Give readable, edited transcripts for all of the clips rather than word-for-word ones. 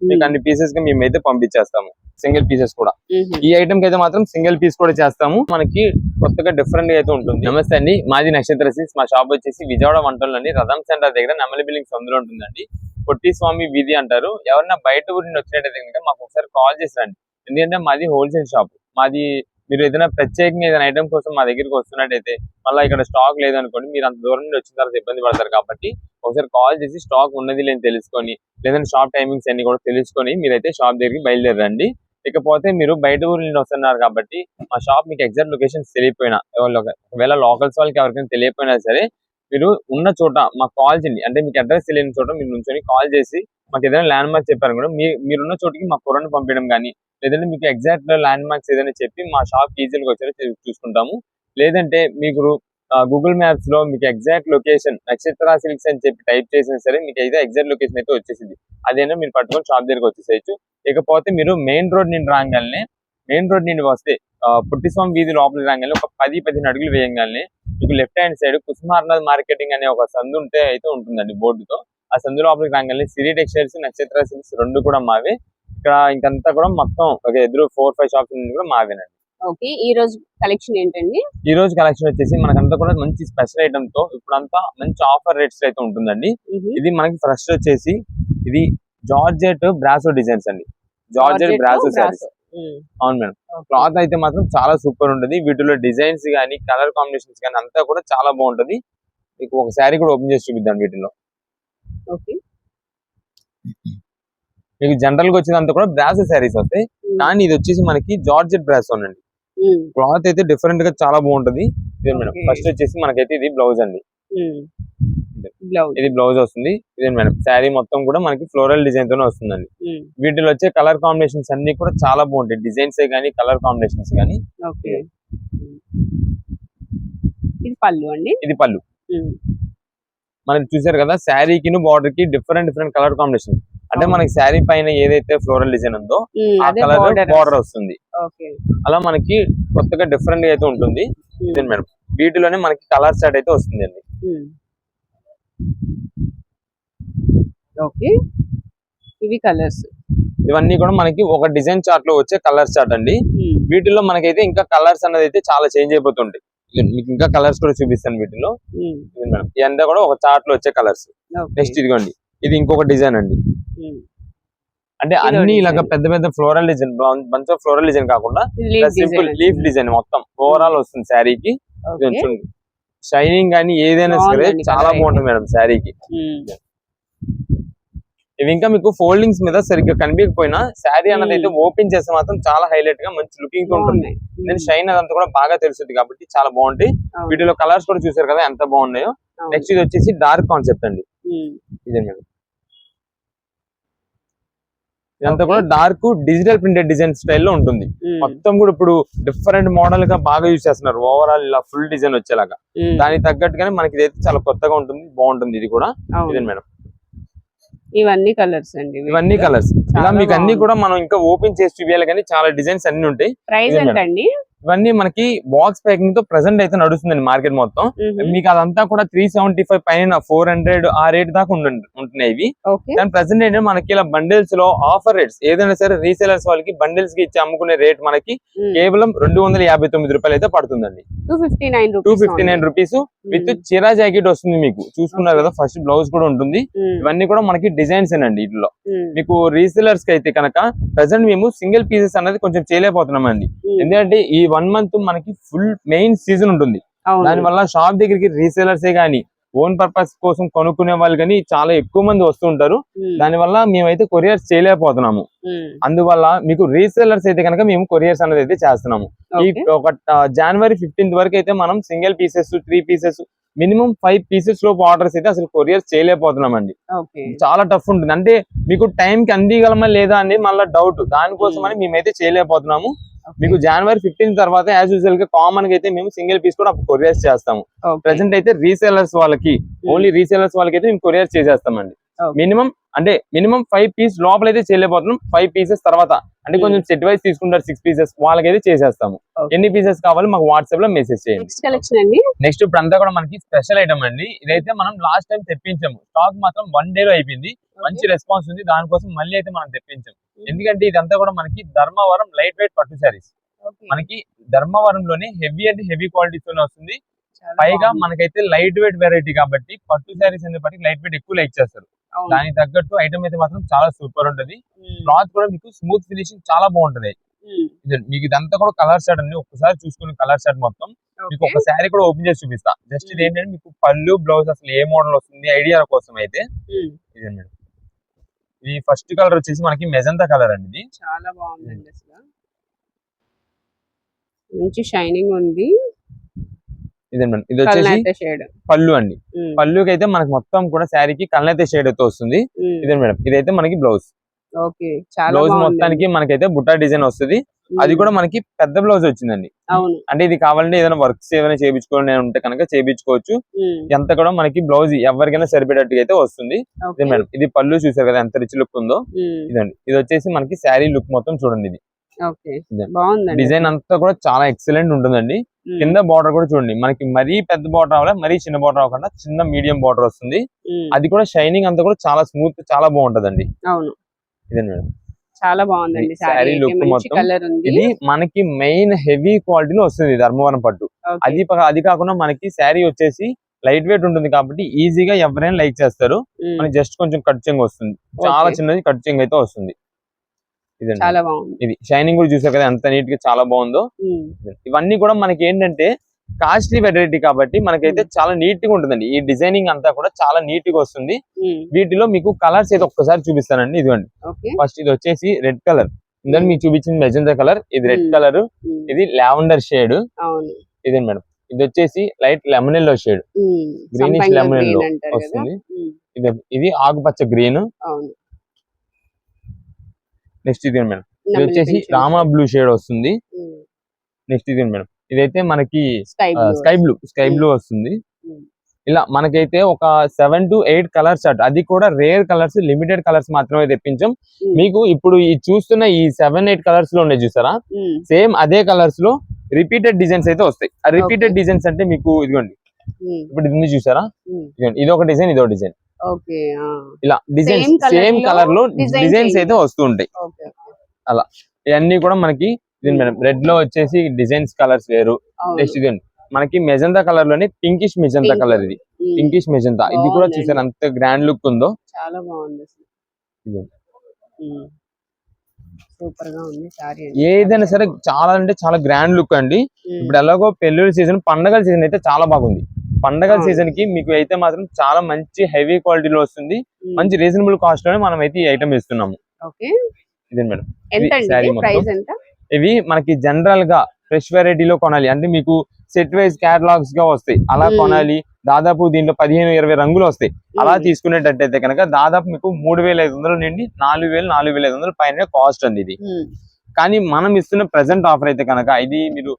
మీకు అన్ని పీసెస్ గా మేమైతే పంపించేస్తాము, సింగిల్ పీసెస్ కూడా. ఈ ఐటమ్ కి అయితే మాత్రం సింగిల్ పీస్ కూడా చేస్తాము, మనకి కొత్తగా డిఫరెంట్ గా అయితే ఉంటుంది. నమస్తే అండి, మాది నక్షత్ర సీడ్స్. మా షాప్ వచ్చేసి విజయవాడ వంటల్లోని రథం సెంటర్ దగ్గర నెమలి బిల్డింగ్స్ అందులో ఉంటుందండి. పొట్టి స్వామి వీధి అంటారు. ఎవరైనా బయట ఊరి నుండి వచ్చినట్టయితే కనుక మాకు ఒకసారి కాల్ చేసి రండి, ఎందుకంటే మాది హోల్సేల్ షాప్. మాది మీరు ఏదైనా ప్రత్యేకంగా ఏదైనా ఐటమ్ కోసం మా దగ్గరికి వస్తున్నట్టయితే మళ్ళీ ఇక్కడ స్టాక్ లేదనుకోండి, మీరు అంత దూరం నుండి వచ్చిన తర్వాత ఇబ్బంది పడతారు. కాబట్టి ఒకసారి కాల్ చేసి స్టాక్ ఉన్నది లేని తెలుసుకొని, లేదంటే షాప్ టైమింగ్స్ అన్ని కూడా తెలుసుకొని మీరైతే షాప్ దగ్గరికి బయలుదేరండి. ఇకపోతే మీరు బయట ఊరి నుండి వస్తున్నారు కాబట్టి మా షాప్ మీకు ఎగ్జాక్ట్ లొకేషన్స్ తెలియపోయినా, ఒకవేళ లోకల్స్ వాళ్ళకి ఎవరికైనా తెలియపోయినా సరే మీరు ఉన్న చోట మాకు కాల్ చేయండి. అంటే మీకు అడ్రస్ తెలియని చోట మీరు నుంచొని కాల్ చేసి మాకు ఏదైనా ల్యాండ్ మార్క్ చెప్పారు కూడా మీరున్న చోటికి మా కుర్రని పంపించడం కానీ, లేదంటే మీకు ఎగ్జాక్ట్ ల్యాండ్ మార్క్స్ ఏదైనా చెప్పి మా షాప్ ఈజీగా వచ్చారో చూసుకుంటాము. లేదంటే మీకు గూగుల్ మ్యాప్స్ లో మీకు ఎగ్జాక్ట్ లొకేషన్ నక్షత్ర సిల్క్స్ అని చెప్పి టైప్ చేసినా సరే మీకు అయితే ఎగ్జాక్ట్ లొకేషన్ అయితే వచ్చేసింది. అదేనా మీరు పట్టుకొని షాప్ దగ్గరకు వచ్చేసేయచ్చు. ఇకపోతే మీరు మెయిన్ రోడ్ నుండి రాగానే, మెయిన్ రోడ్ నుండి వస్తే పుట్టిస్వామి వీధి లోపలికి రాగానే ఒక 10-15 అడుగులు వేయగానే మీకు లెఫ్ట్ హ్యాండ్ సైడ్ కుసుమార్నాథ్ మార్కెటింగ్ అనే ఒక సందు అయితే ఉంటుందండి బోర్డుతో. ఆ సందు లోపలికి రాగానే సిరి టెక్స్టైల్స్, నక్షత్ర సిల్క్స్ రెండు కూడా మావే. ఇక్కడ ఇంకంతా కూడా మొత్తం ఒక ఎదురు 4-5 షాప్స్ కూడా మావేనండి. ఓకే, ఈ రోజు కలెక్షన్ ఏంటండి? ఈ రోజు కలెక్షన్ వచ్చేసి మనకంతా కూడా మంచి స్పెషల్ ఐటమ్ తో ఇప్పుడంతా మంచి ఆఫర్ రేట్స్ అయితే ఉంటుందండి. ఇది మనకి ఫస్ట్ వచ్చేసి ఇది జార్జెట్ బ్రాసో డిజైన్స్ అండి, జార్జెట్ బ్రాసో సారీస్. అవును మేడం, క్లాత్ అయితే మాత్రం చాలా సూపర్ ఉంటుంది. వీటిలో డిజైన్స్ కానీ కలర్ కాంబినేషన్స్ కానీ అంతా కూడా చాలా బాగుంటది. మీకు ఒక శారీ కూడా ఓపెన్ చేసి చూపిద్దాం. వీటిలో మీకు జనరల్ గా వచ్చేదంతా కూడా బ్రాసో శారీస్ వస్తాయి, కానీ ఇది వచ్చేసి మనకి జార్జెట్ బ్రాసో అండి. క్లాత్ అయితే డిఫరెంట్ గా చాలా బాగుంటది. ఇదే మేడం, ఫస్ట్ వచ్చేసి మనకైతే ఇది బ్లౌజ్ అండి, ఇది బ్లౌజ్ వస్తుంది. ఇదే మేడం, శారీ మొత్తం కూడా మనకి ఫ్లోరల్ డిజైన్ తోనే వస్తుందండి. వీటిలో వచ్చే కలర్ కాంబినేషన్స్ అన్ని కూడా చాలా బాగుంటాయి, డిజైన్స్ కానీ కలర్ కాంబినేషన్స్ కానీ. ఇది పళ్ళు అండి, ఇది పళ్ళు. మనకి చూసారు కదా, శారీకి బార్డర్ కి డిఫరెంట్ కలర్ కాంబినేషన్. అంటే మనకి శారీ పైన ఏదైతే ఫ్లోరల్ డిజైన్ ఉందో ఆ కలర్ బార్డర్ వస్తుంది. అలా మనకి కొత్తగా డిఫరెంట్ గా అయితే ఉంటుంది. ఇదే మేడం, వీటిలోనే మనకి కలర్ స్టార్ట్ అయితే వస్తుంది అండి. ఇవి కలర్స్, ఇవన్నీ కూడా మనకి ఒక డిజైన్ చార్ట్ లో వచ్చే కలర్ చార్ట్ అండి. వీటిలో మనకైతే ఇంకా కలర్స్ అనేది అయితే చాలా చేంజ్ అయిపోతుంటాయి. మీకు ఇంకా కలర్స్ కూడా చూపిస్తాను వీటిలో. మేడం, ఇదంతా కూడా ఒక చార్ట్ లో వచ్చే కలర్స్. నెక్స్ట్ ఇదిగోండి, ఇది ఇంకొక డిజైన్ అండి. అంటే అన్ని ఇలాగ పెద్ద floral design, bunch of floral design కాకుండా సింపుల్ లీఫ్ డిజైన్ మొత్తం ఓవరాల్ వస్తుంది శారీకి. షైనింగ్ కానీ ఏదైనా సరే చాలా బాగుంటుంది మేడం శారీకి. ఇవి ఇంకా మీకు ఫోల్డింగ్స్ మీద సరిగ్గా కనిపించకపోయినా శారీ అన్నది అయితే ఓపెన్ చేస్తే మాత్రం చాలా హైలైట్ గా మంచి లుకింగ్ తో ఉంటుంది. నేను షైన్ అదంతా కూడా బాగా తెలుస్తుంది కాబట్టి చాలా బాగుంటాయి. వీటిలో కలర్స్ కూడా చూసారు కదా ఎంత బాగున్నాయో. నెక్స్ట్ ఇది వచ్చేసి డార్క్ కాన్సెప్ట్ అండి. ఇదే మేడం, ఇదంతా కూడా డార్క్ డిజిటల్ ప్రింటెడ్ డిజైన్ స్టైల్లో ఉంటుంది. మొత్తం కూడా ఇప్పుడు డిఫరెంట్ మోడల్ గా బాగా యూజ్ చేస్తున్నారు, ఓవరాల్ ఇలా ఫుల్ డిజైన్ వచ్చేలాగా. దానికి తగ్గట్టుగానే మనకి ఇదైతే చాలా కొత్తగా ఉంటుంది, బాగుంటుంది. ఇది కూడా ఇదే మేడం, ఇవన్నీ కలర్స్ అండి, ఇవన్నీ కలర్స్. ఇలా మీకు అన్ని కూడా మనం ఇంకా ఓపెన్ చేసి చూపించాలి కానీ చాలా డిజైన్స్ అన్ని ఉంటాయి. ప్రైస్ ఎంత అండి? ఇవన్నీ మనకి బాక్స్ ప్యాకింగ్ తో ప్రెసెంట్ అయితే నడుస్తుందండి మార్కెట్ మొత్తం. మీకు అదంతా కూడా 375 పైన 400 ఆ రేట్ దాకా ఉంటున్నాయి ఇవి. కానీ ప్రెసెంట్ ఏంటంటే మనకి ఇలా బండిల్స్ లో ఆఫర్ రేట్స్, ఏదైనా సరే రీసేలర్స్ వాళ్ళకి బండిల్స్ కి ఇచ్చి అమ్ముకునే రేట్ మనకి కేవలం 259 రూపాయలు అయితే పడుతుందండి. 259 రూపీస్ విత్ చిరా జాకెట్ వస్తుంది. మీకు చూసుకున్నారు కదా, ఫస్ట్ బ్లౌజ్ కూడా ఉంటుంది. ఇవన్నీ కూడా మనకి డిజైన్స్ ఏనండి. వీటిలో మీకు రీసేలర్స్ కి అయితే కనుక ప్రెసెంట్ మేము సింగిల్ పీసెస్ అనేది కొంచెం చేయలేకపోతున్నాం అండి. ఎందుకంటే ఈ 1 మంత్ మనకి ఫుల్ మెయిన్ సీజన్ ఉంటుంది. దానివల్ల షాప్ దగ్గరికి రీసేలర్సే గానీ ఓన్ పర్పస్ కోసం కొనుక్కునే వాళ్ళు కానీ చాలా ఎక్కువ మంది వస్తుంటారు. దానివల్ల మేమైతే కొరియర్స్ చేయలేకపోతున్నాము. అందువల్ల మీకు రీసేలర్స్ అయితే కనుక మేము కొరియర్స్ అనేది అయితే చేస్తున్నాము. ఈ ఒక జనవరి 15th వరకు అయితే మనం single pieces, 3 pieces, minimum 5 pieces లోపు ఆర్డర్స్ అయితే అసలు కొరియర్స్ చేయలేకపోతున్నామండి. చాలా టఫ్ ఉంటుంది. అంటే మీకు టైం కి అందిగలమా లేదా అని మళ్ళీ డౌట్, దానికోసమని మేమైతే చేయలేకపోతున్నాము. మీకు జనవరి 15 తర్వాత యాజ్ యూజువల్ గా కామన్ గా అయితే మేము సింగిల్ పీస్ కూడా కొరియర్స్ చేస్తాము. ప్రెసెంట్ అయితే రీసేలర్స్ వాళ్ళకి, ఓన్లీ రీసేలర్స్ వాళ్ళకి అయితే మేము కొరియర్స్ చేసేస్తామండి. మినిమం అంటే మినిమం 5 పీస్ లోపల అయితే చేయలేకపోతున్నాం. 5 పీసెస్ తర్వాత అంటే కొంచెం సెట్ వైజ్ తీసుకుంటారు 6 పీసెస్ వాళ్ళకైతే చేసేస్తాము. ఎన్ని పీసెస్ కావాలి మాకు వాట్సాప్ లో మెసేజ్ చేయండి. నెక్స్ట్ కలెక్షన్ అండి. నెక్స్ట్ ఇప్పుడు అంతా కూడా మనకి స్పెషల్ ఐటమ్ అండి. ఇదైతే మనం లాస్ట్ టైం తెప్పించాము, స్టాక్ మాత్రం 1 డే లో అయిపోయింది. మంచి రెస్పాన్స్ ఉంది, దానికోసం మళ్ళీ అయితే మనం తెప్పించాము. ఎందుకంటే ఇదంతా కూడా మనకి ధర్మవరం లైట్ వెయిట్ పట్టు శారీస్. మనకి ధర్మవరంలోనే హెవీ అంటే హెవీ క్వాలిటీతోనే వస్తుంది. పైగా మనకైతే లైట్ వెయిట్ వెరైటీ కాబట్టి పట్టు శారీస్ అనేప్పటికీ లైట్ వెయిట్ ఎక్కువ లైక్ చేస్తారు. దానికి తగ్గట్టు ఐటమ్ అయితే మాత్రం చాలా సూపర్ ఉంటది. క్లాత్ కూడా మీకు స్మూత్ ఫినిషింగ్ చాలా బాగుంటది. మీకు ఇదంతా కూడా కలర్ షర్ట్ అండి. ఒక్కసారి చూసుకుని కలర్ షర్ట్ మొత్తం మీకు ఒక శారీ కూడా ఓపెన్ చేసి చూపిస్తా. జస్ట్ ఇది ఏంటంటే మీకు పళ్ళు బ్లౌజ్ అసలు ఏ మోడల్ వస్తుంది ఐడియా కోసం అయితే ఇదే మేడం. ఈ ఫస్ట్ కలర్ వచ్చేసి మనకి మెజంతా కలర్ అండి. ఇది చాలా బాగుందండి, అసలు మంచి షైనింగ్ ఉంది. ఇదే మేడం. ఇది వచ్చేసి పళ్ళు అండి. పళ్ళుకి అయితే మనకి మొత్తం కూడా శారీకి కల్నైతే షేడ్ అయితే వస్తుంది. ఇదే మేడం. ఇదైతే మనకి బ్లౌజ్. బ్లౌజ్ మొత్తానికి మనకైతే బుట్టా డిజైన్ వస్తుంది. అది కూడా మనకి పెద్ద బ్లౌజ్ వచ్చిందండి. అంటే ఇది కావాలంటే ఏదైనా వర్క్స్ ఏదైనా చేయించుకోవాలని ఉంటే కనుక చేయించుకోవచ్చు. ఎంత కూడా మనకి బ్లౌజ్ ఎవరికైనా సరిపడేట్టుగా అయితే వస్తుంది. ఇదే మేడం. ఇది పళ్ళు చూసారు కదా ఎంత రిచ్ లుక్ ఉందో. ఇదండి. ఇది వచ్చేసి మనకి శారీ లుక్ మొత్తం చూడండి. ఇది డిజైన్ అంతా కూడా చాలా ఎక్సలెంట్ ఉంటుందండి. కింద బార్డర్ కూడా చూడండి, మనకి మరీ పెద్ద బార్డర్ అవ్వాలి, మరీ చిన్న బార్డర్ అవ్వకుండా చిన్న మీడియం బార్డర్ వస్తుంది. అది కూడా షైనింగ్ అంతా కూడా చాలా స్మూత్ చాలా బాగుంటదండి. ఇదే మేడం. చాలా బాగుందండి శారీ లుక్ మొత్తం. ఇది మనకి మెయిన్ హెవీ క్వాలిటీలో వస్తుంది ధర్మవరం పట్టు. అది కాకుండా మనకి శారీ వచ్చేసి లైట్ వెయిట్ ఉంటుంది కాబట్టి ఈజీగా ఎవరైనా లైక్ చేస్తారు. మనకి జస్ట్ కొంచెం కట్ చెంగ్ వస్తుంది, చాలా చిన్నది కట్ చెంగ్ అయితే వస్తుంది. చాలా బాగుంది. ఇది షైనింగ్ కూడా చూసారు కదా ఎంత నీట్ గా చాలా బాగుందో. ఇవన్నీ కూడా మనకి ఏంటంటే కాస్ట్లీ వెరైటీ కాబట్టి మనకైతే చాలా నీట్ గా ఉంటుందండి. ఈ డిజైనింగ్ అంతా కూడా చాలా నీట్ గా వస్తుంది. వీటిలో మీకు కలర్స్ అయితే ఒక్కసారి చూపిస్తానండి. ఇదిగోండి. ఫస్ట్ ఇది వచ్చేసి రెడ్ కలర్, ఇందులో మీకు చూపించింది మెజెంటా కలర్, ఇది రెడ్ కలర్, ఇది లావెండర్ షేడ్. ఇదే మేడం. ఇది వచ్చేసి light lemon yellow shade, greenish lemon yellow వస్తుంది. ఇది ఆకుపచ్చ గ్రీన్. నెక్స్ట్ ఇది మేడం. ఇది వచ్చేసి రామా బ్లూ షేడ్ వస్తుంది. నెక్స్ట్ ఇది మేడం. ఇదైతే మనకి స్కై బ్లూ వస్తుంది. ఇలా మనకైతే ఒక 7 to 8 కలర్స్ అట్, అది కూడా రేర్ కలర్స్, లిమిటెడ్ కలర్స్ మాత్రమే తెప్పించాం. మీకు ఇప్పుడు ఈ చూస్తున్న ఈ 7-8 కలర్స్ లో ఉన్నాయి చూసారా, సేమ్ అదే కలర్స్ లో రిపీటెడ్ డిజైన్స్ అయితే వస్తాయి. ఆ రిపీటెడ్ డిజైన్స్ అంటే మీకు ఇదిగోండి, ఇప్పుడు ఇది చూసారా, ఇది ఒక డిజైన్, ఇదో డిజైన్, ఇలా డిజైన్స్ సేమ్ కలర్ లో డిజైన్స్ అయితే వస్తూ ఉంటాయి. అలా ఇవన్నీ కూడా మనకి రెడ్ లో వచ్చేసి డిజైన్స్ కలర్స్ వేరు. నెక్స్ట్ ఇది మనకి మెజంతా కలర్ లోనే పింకిష్ మెజంతా కలర్, ఇది పింకిష్ మెజంతా. ఇది కూడా చూసారు అంత గ్రాండ్ లుక్ ఉందో, చాలా బాగుంది. సూపర్ గా ఉంది సారీ. ఏదైనా సరే చాలా అంటే చాలా గ్రాండ్ లుక్ అండి. ఇప్పుడు ఎలాగో పెళ్లిళ్ళ సీజన్, పండగల సీజన్ అయితే చాలా బాగుంది. పండగల సీజన్ కి మీకు అయితే మాత్రం చాలా మంచి హెవీ క్వాలిటీలో వస్తుంది. మంచి రీజనబుల్ కాస్ట్ లోనే మనం అయితే ఈ ఐటమ్ ఇస్తున్నాము. ఇదే మేడం. ఇవి మనకి జనరల్ గా ఫ్రెష్ వెరైటీలో కొనాలి అంటే మీకు సెట్ వైజ్ క్యాటలాగ్స్ గా వస్తాయి, అలా కొనాలి. దాదాపు దీంట్లో 15-20 రంగులు వస్తాయి. అలా తీసుకునేటట్టయితే కనుక దాదాపు మీకు 3,500 నుండి 4,000-4,500 పైన కాస్ట్ అండి ఇది. కానీ మనం ఇస్తున్న ప్రెసెంట్ ఆఫర్ అయితే కనుక ఇది మీరు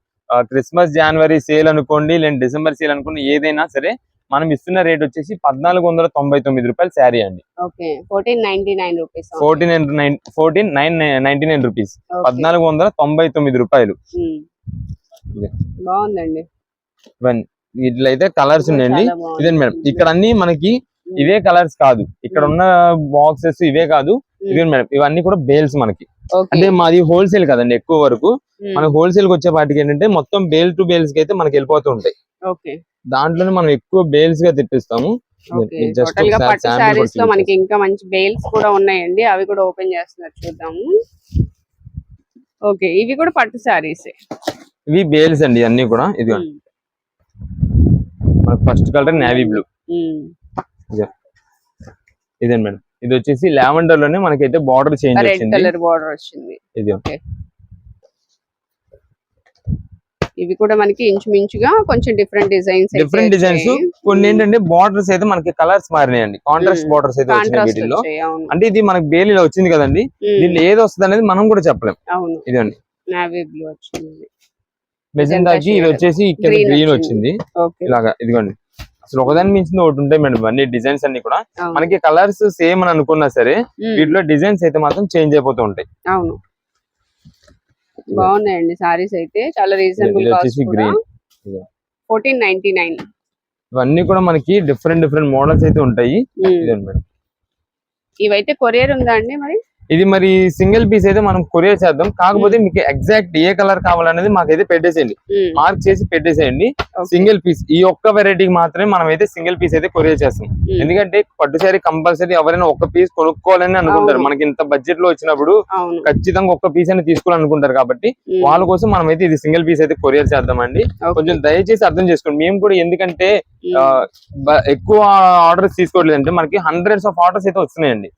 క్రిస్మస్ జనవరి సేల్ అనుకోండి, లేదా డిసెంబర్ సేల్ అనుకోండి, ఏదైనా సరే మనం ఇస్తున్న రేట్ వచ్చేసి 1,499 రూపాయలు శారీ అండి. 1,499 రూపీస్. 1,499 రూపీస్, 1,499 రూపాయలు. బాగుందండి. ఇట్లా అయితే కలర్స్ ఉన్నాయండి. ఇదే మేడం. ఇక్కడ అన్ని మనకి ఇవే కలర్స్ కాదు, ఇక్కడ ఉన్న బాక్సెస్ ఇవే కాదు. ఇదే మేడం. ఇవన్నీ కూడా బేల్స్ మనకి. అంటే మాది హోల్సేల్ కదండి, ఎక్కువ వరకు మనకి హోల్సేల్ కి వచ్చే వాటికి ఏంటంటే మొత్తం బేల్ టు బేల్స్ కి అయితే మనకి వెళ్ళిపోతూ ఉంటాయి. దాంట్లోనే మనం ఎక్కువ బేల్స్ గా తెప్పిస్తాము. మనకి ఇంకా మంచి బేల్స్ కూడా ఉన్నాయండి, అవి కూడా ఓపెన్ చేస్తున్నారు, చూద్దాము. ఓకే, ఇవి కూడా పట్టు సారీస్, ఇవి బేల్స్ అండి అన్ని కూడా. ఇది ఫస్ట్ కలర్ నేవీ బ్లూ. ఇదే మేడం. ఇది వచ్చేసి లావెండర్ లోనే మనకైతే బార్డర్ చేంజ్ వచ్చింది. ఇది ఇవి కూడా మనకి ఇంచుమించుగా కొంచెం డిఫరెంట్ డిజైన్స్ కొన్ని ఏంటంటే బార్డర్స్ అయితే మనకి కలర్స్ మారినాయండి, కాంట్రాస్ట్ బార్డర్స్ అయితే వచ్చినాయి వీటిల్లో. అంటే ఇది మనకి బేలీలో వచ్చింది కదండి, దీనిలో ఏది వస్తుంది అనేది మనం కూడా చెప్పలేం. ఇదండి నేవీ బ్లూ వచ్చింది, మెజెంటాకి ఇది వచ్చేసి ఇక్కడ గ్రీన్ వచ్చింది. ఇలాగా ఇదిగోండి అసలు ఒకదాని మించింది ఒకటి ఉంటాయి మేడం అన్ని డిజైన్స్ అన్ని కూడా. అవును. మనకి కలర్స్ సేమ్ అని అనుకున్నా సరే వీటిలో డిజైన్స్ అయితే మాత్రం చేంజ్ అయిపోతూ ఉంటాయి. అవును, బాగున్నాయండి సారీస్ అయితే చాలా రీజనబుల్ ఇది కాస్ట్ వచ్చేసి కూడా. గ్రీన్. 1499. ఇవన్నీ కూడా మనకి డిఫరెంట్ డిఫరెంట్ మోడల్స్ అయితే ఉంటాయి. ఇదండి మేడం. ఇవైతే కొరియర్ ఉందా అండి మరి? ఇది మరి సింగిల్ పీస్ అయితే మనం కొరియర్ చేద్దాం. కాకపోతే మీకు ఎగ్జాక్ట్ ఏ కలర్ కావాలనేది మాకైతే పెట్టేసేయండి, మార్క్ చేసి పెట్టేసేయండి. సింగిల్ పీస్ ఈ ఒక్క వెరైటీకి మాత్రమే మనం అయితే సింగిల్ పీస్ అయితే కొరియర్ చేస్తాం. ఎందుకంటే పట్టు శారీ కంపల్సరీ ఎవరైనా ఒక్క పీస్ కొనుక్కోవాలని అనుకుంటారు. మనకి ఇంత బడ్జెట్ లో వచ్చినప్పుడు ఖచ్చితంగా ఒక్క పీస్ అని తీసుకోవాలనుకుంటారు. కాబట్టి వాళ్ళ కోసం మనం అయితే ఇది సింగిల్ పీస్ అయితే కొరియర్ చేద్దామండి. కొంచెం దయచేసి అర్థం చేసుకోండి. మేము కూడా ఎందుకంటే ఎక్కువ ఆర్డర్స్ తీసుకోవట్లేదు, అంటే మనకి హండ్రెడ్స్ ఆఫ్ ఆర్డర్స్ అయితే వస్తున్నాయండి.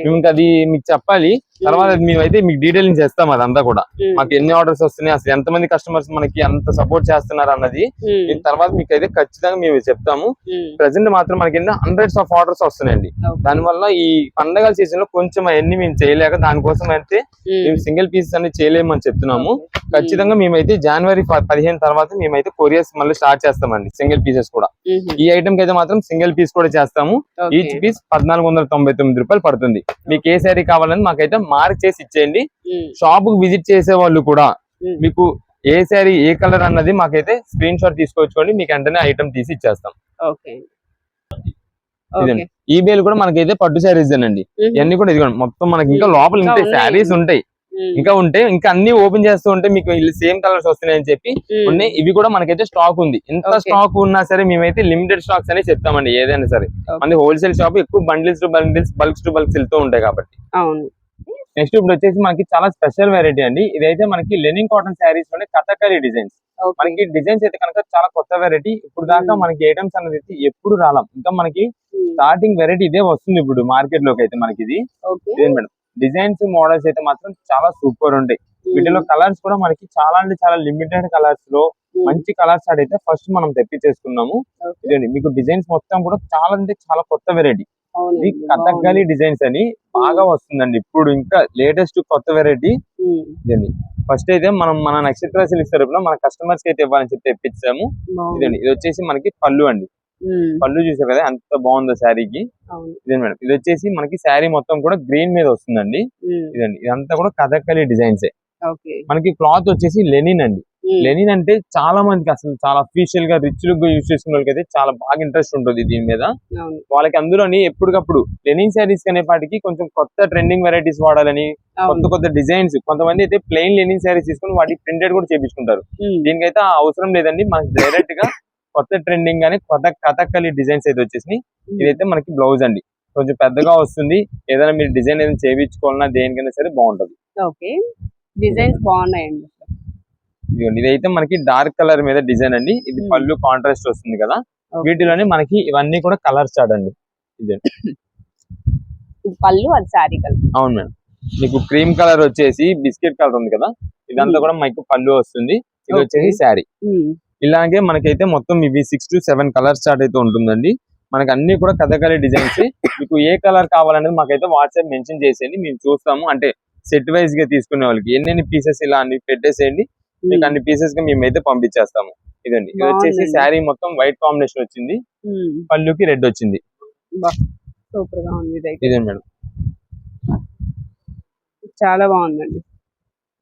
మేము ఇంకా అది మీకు చెప్పాలి, తర్వాత మేమైతే మీకు డీటెయిలింగ్ చేస్తాం అదంతా కూడా. మాకు ఎన్ని ఆర్డర్స్ వస్తున్నాయి, అసలు ఎంతమంది కస్టమర్స్ మనకి అంత సపోర్ట్ చేస్తున్నారు అన్నది తర్వాత మీకు అయితే ఖచ్చితంగా మేము చెప్తాము. ప్రెసెంట్ మాత్రం మనకి హండ్రెడ్స్ ఆఫ్ ఆర్డర్స్ వస్తున్నాయండి. దానివల్ల ఈ పండగల సీజన్ లో కొంచెం అవన్నీ మేము చేయలేక దానికోసం అయితే మేము సింగిల్ పీసెస్ అనేది చేయలేమని చెప్తున్నాము. ఖచ్చితంగా మేమైతే జనవరి 15 తర్వాత మేమైతే కొరియర్స్ మళ్ళీ స్టార్ట్ చేస్తామండి. సింగిల్ పీసెస్ కూడా ఈ ఐటమ్ కి అయితే మాత్రం సింగిల్ పీస్ కూడా చేస్తాము. ఈచ్ పీస్ 1499 రూపాయలు పడుతుంది. మీకు ఏ శారీ కావాలని మాకైతే మార్క్ చేసి ఇచ్చేయండి. షాప్ కు విజిట్ చేసే వాళ్ళు కూడా మీకు ఏ శారీ ఏ కలర్ అన్నది మాకైతే స్క్రీన్ షాట్ తీసుకొచ్చుకోండి, మీకు వెంటనే ఐటమ్ తీసి ఇచ్చేస్తాం. ఈబేలు కూడా మనకైతే పట్టు శారీస్ అండి. ఇవన్నీ కూడా ఇదిగోండి మొత్తం మనకి ఇంకా లోపల ఇంకా శారీస్ ఉంటాయి, ఇంకా అన్ని ఓపెన్ చేస్తూ ఉంటే మీకు సేమ్ కలర్స్ వస్తున్నాయని చెప్పి ఉన్నాయి. ఇవి కూడా మనకైతే స్టాక్ ఉంది. ఎంత స్టాక్ ఉన్నా సరే మేమైతే లిమిటెడ్ స్టాక్స్ అనేది చెప్తామండి. ఏదైనా సరే మన హోల్సేల్ షాప్ ఎక్కువ bundles to bundles, bulks to bulks వెళ్తూ ఉంటాయి కాబట్టి. నెక్స్ట్ ఇప్పుడు వచ్చేసి మనకి చాలా స్పెషల్ వెరైటీ అండి. ఇదైతే మనకి లెనిన్ కాటన్ శారీస్ లోనే కథకళి డిజైన్స్. మనకి డిజైన్స్ అయితే కనుక చాలా కొత్త వెరైటీ. ఇప్పుడు దాకా మనకి ఐటమ్స్ అనేది ఎప్పుడు రాలం, ఇంకా మనకి స్టార్టింగ్ వెరైటీ ఇదే వస్తుంది ఇప్పుడు మార్కెట్ లోకి అయితే మనకి. ఇది మేడం డిజైన్స్ మోడల్స్ అయితే మాత్రం చాలా సూపర్ ఉంటాయి. వీటిలో కలర్స్ కూడా మనకి చాలా అంటే చాలా లిమిటెడ్ కలర్స్ లో మంచి కలర్స్ అయితే ఫస్ట్ మనం తెప్పించేసుకున్నాము. ఇదండి మీకు డిజైన్స్ మొత్తం కూడా చాలా అంటే చాలా కొత్త వెరైటీ. ఇది కథకళి డిజైన్స్ అని బాగా వస్తుందండి ఇప్పుడు, ఇంకా లేటెస్ట్ కొత్త వెరైటీ. ఇదండి ఫస్ట్ అయితే మనం మన నక్షత్ర సిల్క్స్ తరపున మన కస్టమర్స్ కి అయితే ఇవ్వాలని చెప్పి తెప్పించాము. ఇదండి ఇది వచ్చేసి మనకి పళ్ళు అండి. పళ్ళు చూసారు కదా ఎంత బాగుందో శారీకి. ఇదే మేడం ఇది వచ్చేసి మనకి శారీ మొత్తం కూడా గ్రీన్ మీద వస్తుందండి. ఇదండి ఇదంతా కూడా కథకళి డిజైన్స్. మనకి క్లాత్ వచ్చేసి లెనిన్ అండి. లెనిన్ అంటే చాలా మందికి అసలు చాలా అఫీషియల్ గా రిచ్ లుక్ యూజ్ చేసుకున్న వాళ్ళకి అయితే చాలా బాగా ఇంట్రెస్ట్ ఉంటుంది దీని మీద. వాళ్ళకి అందులోని ఎప్పటికప్పుడు లెనిన్ శారీస్ అనేపాటికి కొంచెం కొత్త ట్రెండింగ్ వెరైటీస్ వాడాలని కొత్త కొత్త డిజైన్స్. కొంతమంది అయితే ప్లెయిన్ లెనిన్ శారీస్ తీసుకుని వాటికి ప్రింటెడ్ కూడా చేపించుకుంటారు. దీనికైతే అవసరం లేదండి, మనకి డైరెక్ట్ గా కొత్త ట్రెండింగ్ గానీ కొత్త కథకళి డిజైన్స్ అయితే వచ్చేసి. ఇదైతే మనకి బ్లౌజ్ అండి, కొంచెం పెద్దగా వస్తుంది. ఏదైనా మీరు డిజైన్ ఏదైనా చేయించుకోవాలన్నా దేనికైనా సరే బాగుంటది. డిజైన్స్ బాగున్నాయండి. ఇదైతే మనకి డార్క్ కలర్ మీద డిజైన్ అండి. ఇది పళ్ళు కాంట్రాస్ట్ వస్తుంది కదా. వీటిలోనే మనకి ఇవన్నీ కూడా కలర్ స్టార్ట్ అండి. పళ్ళు అది శారీ కలర్. అవును మేడం, మీకు క్రీమ్ కలర్ వచ్చేసి బిస్కెట్ కలర్ ఉంది కదా, ఇదంతా కూడా మనకి పళ్ళు వస్తుంది. ఇది వచ్చేసి శారీ. ఇలాగే మనకైతే మొత్తం ఇవి 6 to 7 కలర్ స్టార్ట్ అయితే ఉంటుందండి. మనకి అన్ని కూడా కథకళి డిజైన్స్. మీకు ఏ కలర్ కావాలనేది మాకైతే వాట్సాప్ మెన్షన్ చేసేయండి, మేము చూస్తాము. అంటే సెట్ వైజ్ గా తీసుకునే వాళ్ళకి ఎన్ని పీసెస్ ఇలా అన్ని పెట్టేసేయండి, మీకు అన్ని పీసెస్ గా మేమైతే పంపించేస్తాము. ఇదండి ఇది వచ్చేసి శారీ మొత్తం వైట్ కాంబినేషన్ వచ్చింది, పళ్ళుకి రెడ్ వచ్చింది. సూపర్ గా ఉంది. ఇదే మేడం చాలా బాగుందండి.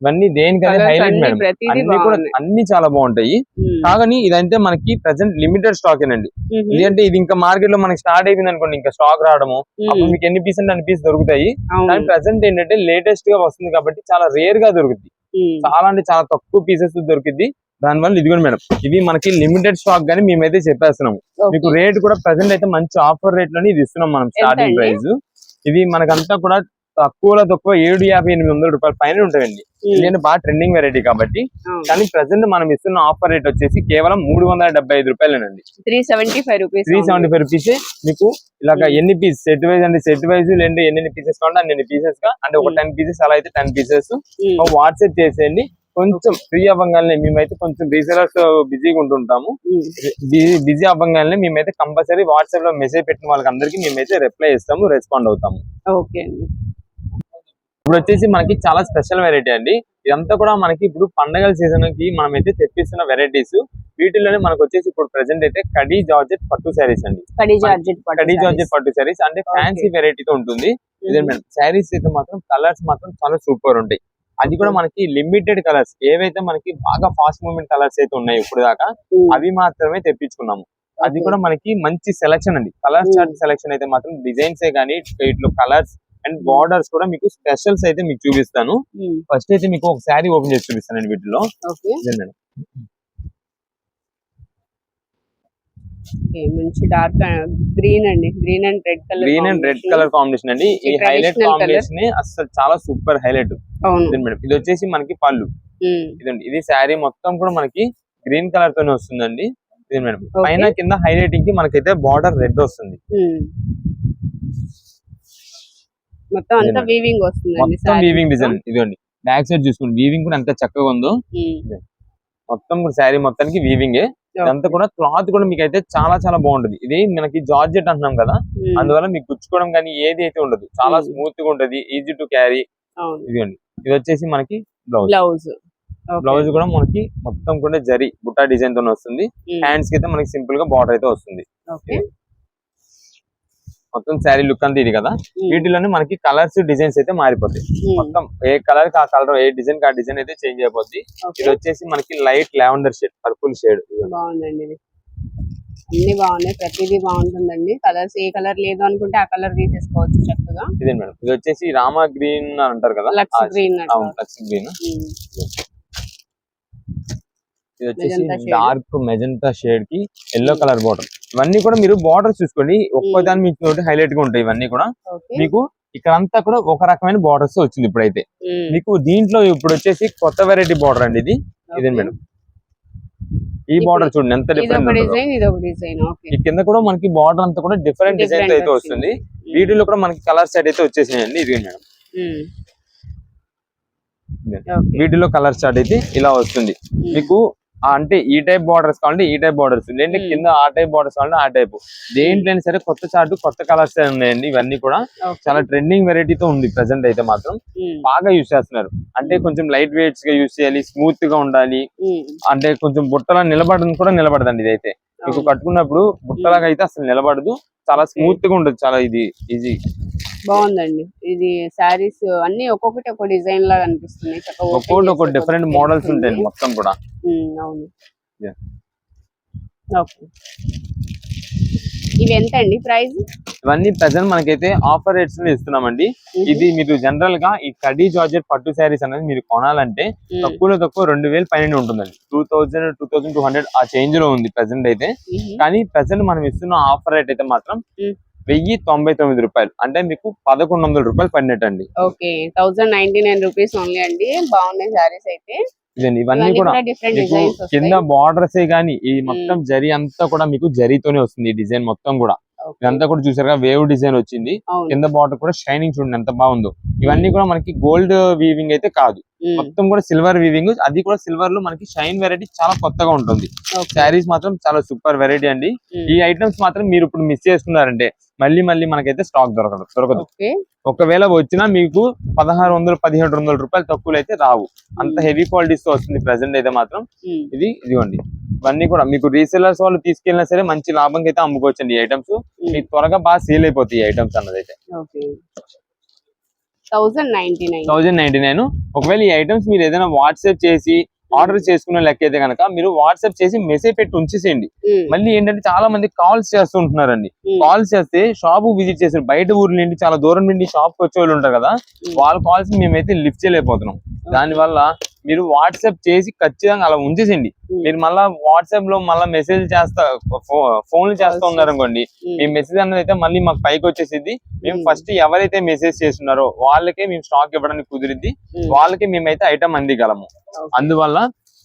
ఇవన్నీ దేనికైనా హైలైట్ మేడం, అన్ని కూడా అన్ని చాలా బాగుంటాయి. కానీ ఇదంటే మనకి ప్రెసెంట్ లిమిటెడ్ స్టాక్ ఏనండి. ఎందుకంటే ఇది ఇంకా మార్కెట్ లో మనకి స్టార్ట్ అయిపోయింది అనుకోండి, ఇంకా స్టాక్ రావడము, అప్పుడు మీకు ఎన్ని పీసెస్ అన్ని పీస్ దొరుకుతాయి. కానీ ప్రెసెంట్ ఏంటంటే లేటెస్ట్ గా వస్తుంది కాబట్టి చాలా రేర్ గా దొరుకుతుంది. చాలా అంటే చాలా తక్కువ పీసెస్ దొరికింది. దానివల్ల ఇదిగోండి మేడం, ఇవి మనకి లిమిటెడ్ స్టాక్ గానీ మేమైతే చెప్పేస్తున్నాము. మీకు రేట్ కూడా ప్రెసెంట్ అయితే మంచి ఆఫర్ రేట్ లోనే ఇది ఇస్తున్నాం మనం. స్టార్టింగ్ ప్రైస్ ఇది మనకంతా కూడా తక్కువలో తక్కువ 750-800 రూపాయల పైన ఉంటాయండి. ఎందుకంటే బాగా ట్రెండింగ్ వెరైటీ కాబట్టి. కానీ ప్రెసెంట్ మనం ఇస్తున్న ఆఫర్ రేట్ వచ్చేసి కేవలం 375 రూపాయలేనండి. 375 రూపీస్ మీకు ఇలాగ ఎన్ని పీస్ సెట్ వైజ్ అండి, సెట్ వైజ్ లేదంటే ఎన్ని పీసెస్ కావాలంటే అన్ని పీసెస్ గా, అంటే ఒక 10 పీసెస్ అలా అయితే 10 పీసెస్ వాట్సాప్ చేసేయండి. కొంచెం ఫ్రీ అవ్వగానే మేమైతే కొంచెం రీసెలర్స్ బిజీగా ఉంటుంటాము. బిజీ అవ్వగానే మేమైతే కంపల్సరీ వాట్సాప్ లో మెసేజ్ పెట్టిన వాళ్ళకి అందరికి మేమైతే రిప్లై ఇస్తాము, రెస్పాండ్ అవుతాము. ఓకే అండి. ఇప్పుడు వచ్చేసి మనకి చాలా స్పెషల్ వెరైటీ అండి. ఇదంతా కూడా మనకి ఇప్పుడు పండగల సీజన్ కి మనమైతే తెప్పిస్తున్న వెరైటీస్. వీటిలోనే మనకు వచ్చేసి ఇప్పుడు ప్రెసెంట్ అయితే కడీ జార్జెట్ పట్టు శారీస్ అండి. కడీ జార్జెట్ పట్టు శారీస్ అంటే ఫ్యాన్సీ వెరైటీతో ఉంటుంది. ఇదే మేడం శారీస్ అయితే మాత్రం కలర్స్ మాత్రం చాలా సూపర్ ఉంటాయి. అది కూడా మనకి లిమిటెడ్ కలర్స్, ఏవైతే మనకి బాగా ఫాస్ట్ మూవ్మెంట్ కలర్స్ అయితే ఉన్నాయి ఇప్పుడు దాకా అవి మాత్రమే తెప్పించుకున్నాము. అది కూడా మనకి మంచి సెలక్షన్ అండి. కలర్ చార్ట్ సెలక్షన్ అయితే మాత్రం డిజైన్స్ కానీ ఇట్లా కలర్స్ అండ్ బార్డర్స్ కూడా మీకు స్పెషల్స్ అయితే మీకు చూపిస్తాను. ఫస్ట్ అయితే మీకు ఒక శారీ ఓపెన్ చేసి చూపిస్తానండి వీటిలో. మేడం మంచి డార్క్ గ్రీన్ అండి, green and red colour combination అండి. ఈ హైలైట్ కాంబినేషన్ అసలు చాలా సూపర్ హైలైట్ మేడం. ఇది వచ్చేసి మనకి పళ్ళు ఇదండి. ఇది శారీ మొత్తం కూడా మనకి గ్రీన్ కలర్ తోనే వస్తుందండి. ఇది మేడం పైన కింద హైలైటింగ్ కి మనకైతే బార్డర్ రెడ్ వస్తుంది. మొత్తం అంతా వీవింగ్ వస్తుంది, మొత్తం వీవింగ్ డిజైన్. ఇదండి బ్యాక్ సైడ్ చూసుకోండి, వీవింగ్ కూడా ఎంత చక్కగా ఉందో. మొత్తం కూడా శారీ మొత్తానికి వీవింగ్. ఇదంతా కూడా క్లాత్ కూడా మీకు అయితే చాలా చాలా బాగుంటది. ఇది మనకి జార్జెట్ అంటున్నాం కదా, అందువల్ల మీకు గుచ్చుకోవడం కానీ ఏది అయితే ఉండదు, చాలా స్మూత్ గా ఉంటది, ఈజీ టు క్యారీ. ఇదిగోండి ఇది వచ్చేసి మనకి బ్లౌజ్ కూడా మనకి మొత్తం కూడా జరీ బుట్టా డిజైన్ తో వస్తుంది. హ్యాండ్స్ కి అయితే మనకి సింపుల్ గా బార్డర్ అయితే వస్తుంది. మొత్తం శారీ లుక్ అంతా ఇది కదా. వీటిలోనే మనకి కలర్స్ డిజైన్స్ అయితే మారిపోతాయి. మొత్తం ఏ కలర్ కి ఆ కలర్, ఏ డిజైన్ కి ఆ డిజైన్ అయితే చేంజ్ అయిపోద్ది. ఇది వచ్చేసి మనకి light lavender shade, purple shade. బాగుందండి, ఇది అన్ని బాగున్నాయి, ప్రతిదీ బాగుంటుందండి. కలర్స్ ఏ కలర్ లేదు అనుకుంటే ఆ కలర్ తీసేసుకోవచ్చు చక్కగా. ఇదే మేడం ఇది వచ్చేసి రామా గ్రీన్ అంటారు కదా, లక్స్ గ్రీన్. Lux green. ఇది వచ్చేసి డార్క్ మెజెంటా షేడ్ కి ఎల్లో కలర్ బార్డర్. ఇవన్నీ కూడా మీరు బార్డర్స్ చూసుకోండి, ఒక్కదాని మీకు హైలైట్ గా ఉంటాయి. ఇవన్నీ కూడా మీకు ఇక్కడ అంతా కూడా ఒక రకమైన బార్డర్స్ వచ్చింది ఇప్పుడైతే మీకు. దీంట్లో ఇప్పుడు వచ్చేసి కొత్త వెరైటీ బార్డర్ అండి ఇది. ఇదే మేడం ఈ బార్డర్ చూడండి ఎంత డిఫరెంట్. ఈ కింద కూడా మనకి బార్డర్ అంతా కూడా డిఫరెంట్ డిజైన్ అయితే వస్తుంది. వీటిలో కూడా మనకి కలర్ సెట్ అయితే వచ్చేసినాయండి. ఇది మేడం వీటిలో కలర్ చార్ట్ అయితే ఇలా వస్తుంది మీకు. అంటే ఈ టైప్ బార్డర్స్ కావాలంటే ఈ టైప్ బార్డర్స్, లేదంటే కింద ఆ టైప్ బార్డర్స్ కావాలంటే ఆ టైప్. దేంట్లో సరే కొత్త చార్ట్ కొత్త కలర్స్ ఉన్నాయండి. ఇవన్నీ కూడా చాలా ట్రెండింగ్ వెరైటీతో ఉంది ప్రెసెంట్ అయితే మాత్రం. బాగా యూజ్ చేస్తున్నారు. అంటే కొంచెం లైట్ వెయిట్స్ గా యూజ్ చేయాలి, స్మూత్ గా ఉండాలి, అంటే కొంచెం బుట్టలా నిలబడదు కూడా నిలబడదండి. ఇదైతే మీకు కట్టుకున్నప్పుడు బుట్టలాగా అయితే అసలు నిలబడదు, చాలా స్మూత్ గా ఉండదు, చాలా ఇది ఈజీ. బాగుందండి. ఇది శారీస్ అన్ని ఒక్కొక్కటి ఒక డిజైన్ లాగా అనిపిస్తున్నాయి, ఒక్కొక్కటి ఒక డిఫరెంట్ మోడల్స్ ఉంటాయి మొత్తం కూడా. అవును. ఇవి ఎంత అండి ప్రైస్? ఇవన్నీ ప్రెసెంట్ మనకైతే ఆఫర్ రేట్స్ లో ఇస్తున్నామండి. ఇది మీరు జనరల్ గా ఈ కడీ జార్జెట్ పట్టు శారీస్ అనేది మీరు కొనాలంటే తక్కువలో తక్కువ 2000 పైన ఉంటుందండి. 2000, 2200 ఆ చేంజ్ లో ఉంది ప్రెసెంట్ అయితే. కానీ ప్రెసెంట్ మనం ఇస్తున్న ఆఫర్ రేట్ అయితే మాత్రం 1099 రూపాయలు, అంటే మీకు 1100 రూపాయలు పడినట్టండి. ఓకే, 1099 రూపీస్ ఓన్లీ అండి. బాగున్నాయి శారీస్ అయితే. ఇవన్నీ కూడా కింద బార్డర్స్ గానీ ఈ మొత్తం జరీ అంతా కూడా మీకు జరీతోనే వస్తుంది. ఈ డిజైన్ మొత్తం కూడా ఇదంతా కూడా చూసారుగా, వేవ్ డిజైన్ వచ్చింది. కింద బార్డర్ కూడా షైనింగ్ చూడండి ఎంత బాగుందో. ఇవన్నీ కూడా మనకి గోల్డ్ వీవింగ్ అయితే కాదు, మొత్తం కూడా సిల్వర్ వీవింగ్. అది కూడా సిల్వర్ లో మనకి షైన్ వెరైటీ చాలా కొత్తగా ఉంటుంది. శారీస్ మాత్రం చాలా సూపర్ వెరైటీ అండి. ఈ ఐటమ్స్ మాత్రం మీరు ఇప్పుడు మిస్ చేసుకున్నారంటే మళ్ళీ మనకైతే స్టాక్ దొరకదు. ఒకవేళ వచ్చినా మీకు 1600, 1700 రూపాయలు తక్కువలు అయితే రావు. అంత హెవీ క్వాలిటీస్ తో వస్తుంది ప్రెసెంట్ అయితే మాత్రం. ఇదిగోండి ఇవన్నీ కూడా మీకు రీసెలర్స్ వాళ్ళు తీసుకెళ్ళినా సరే మంచి లాభంగా అయితే అమ్ముకోవచ్చండి. ఈ ఐటమ్స్ మీకు త్వరగా బాగా సేల్ అయిపోతాయి ఈ ఐటమ్స్ అన్నది అయితే. 1099. ఒకవేళ ఈ ఐటమ్స్ మీరు ఏదైనా వాట్సాప్ చేసి ఆర్డర్ చేసుకునే లెక్క అయితే కనుక మీరు వాట్సాప్ చేసి మెసేజ్ పెట్టి ఉంచేసేయండి. మళ్ళీ ఏంటంటే చాలా మంది కాల్స్ చేస్తుంటున్నారండి. కాల్స్ చేస్తే షాప్ విజిట్ చేసారు, బయట ఊరు నుండి చాలా దూరం నుండి షాప్ కి వచ్చే వాళ్ళు ఉంటారు కదా, వాళ్ళ కాల్స్ మేమైతే లిఫ్ట్ చేయలేకపోతున్నాం. దానివల్ల మీరు వాట్సాప్ చేసి ఖచ్చితంగా అలా ఉంచేసేయండి. మీరు మళ్ళా వాట్సాప్ లో మళ్ళీ మెసేజ్ ఫోన్లు చేస్తూ ఉన్నారనుకోండి, మీ మెసేజ్ అన్నది అయితే మళ్ళీ మాకు పైకి వచ్చేసింది. మేము ఫస్ట్ ఎవరైతే మెసేజ్ చేస్తున్నారో వాళ్ళకే మేము స్టాక్ ఇవ్వడానికి కుదిరిద్ది, వాళ్ళకి మేమైతే ఐటమ్ అందిగలము. అందువల్ల